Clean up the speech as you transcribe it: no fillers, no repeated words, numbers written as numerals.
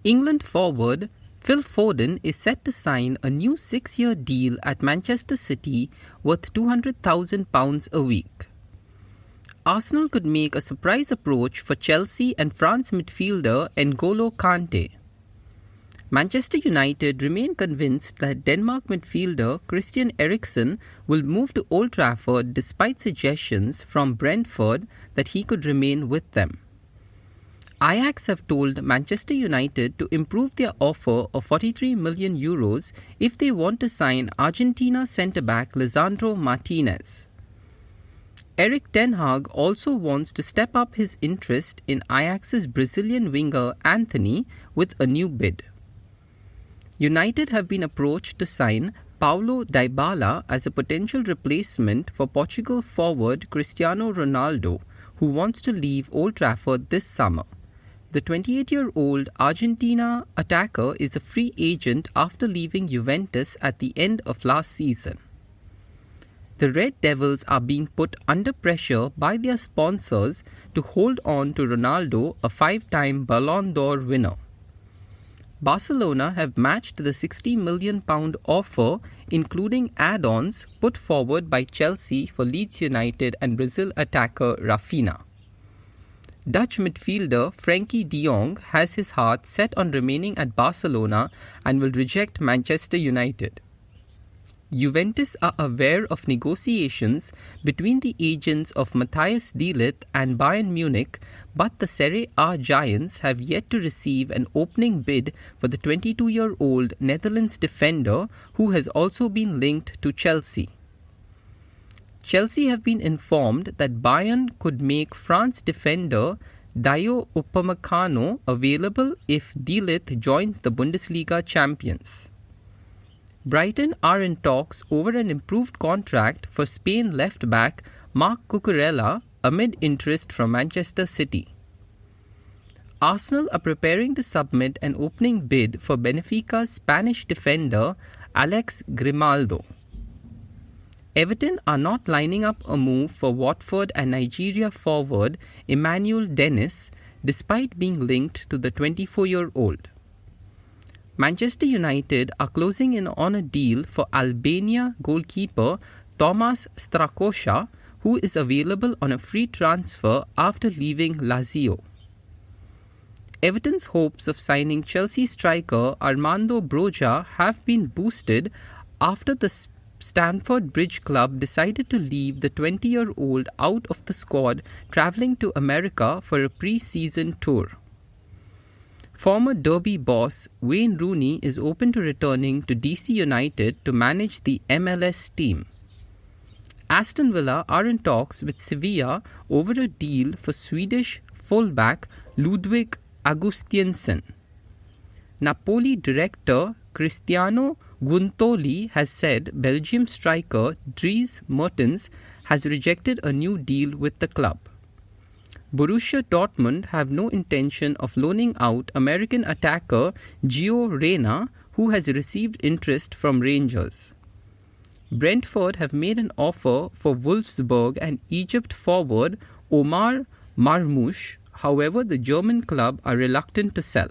England forward Phil Foden is set to sign a new 6-year deal at Manchester City worth £200,000 a week. Arsenal could make a surprise approach for Chelsea and France midfielder N'Golo Kante. Manchester United remain convinced that Denmark midfielder Christian Eriksen will move to Old Trafford despite suggestions from Brentford that he could remain with them. Ajax have told Manchester United to improve their offer of €43 million if they want to sign Argentina centre-back Lisandro Martinez. Erik ten Hag also wants to step up his interest in Ajax's Brazilian winger Antony with a new bid. United have been approached to sign Paulo Dybala as a potential replacement for Portugal forward Cristiano Ronaldo, who wants to leave Old Trafford this summer. The 28-year-old Argentina attacker is a free agent after leaving Juventus at the end of last season. The Red Devils are being put under pressure by their sponsors to hold on to Ronaldo, a 5-time Ballon d'Or winner. Barcelona have matched the £60 million offer, including add-ons put forward by Chelsea for Leeds United and Brazil attacker Raphinha. Dutch midfielder Frenkie de Jong has his heart set on remaining at Barcelona and will reject Manchester United. Juventus are aware of negotiations between the agents of Matthijs de Ligt and Bayern Munich, but the Serie A giants have yet to receive an opening bid for the 22-year-old Netherlands defender, who has also been linked to Chelsea. Chelsea have been informed that Bayern could make France defender Dayot Upamecano available if de Ligt joins the Bundesliga champions. Brighton are in talks over an improved contract for Spain left-back Marc Cucurella amid interest from Manchester City. Arsenal are preparing to submit an opening bid for Benfica's Spanish defender Alex Grimaldo. Everton are not lining up a move for Watford and Nigeria forward Emmanuel despite being linked to the 24-year-old. Manchester United are closing in on a deal for Albania goalkeeper Thomas Strakosha, who is available on a free transfer after leaving Lazio. Everton's hopes of signing Chelsea striker Armando Broja have been boosted after the Stamford Bridge club decided to leave the 20-year-old out of the squad, travelling to America for a pre-season tour. Former Derby boss Wayne Rooney is open to returning to DC United to manage the MLS team. Aston Villa are in talks with Sevilla over a deal for Swedish fullback Ludwig Augustinsson. Napoli director Cristiano has said Belgium striker Dries Mertens has rejected a new deal with the club. Borussia Dortmund have no intention of loaning out American attacker Reyna, who has received interest from Rangers. Brentford have made an offer for Wolfsburg and Egypt forward Omar Marmoush. However, the German club are reluctant to sell.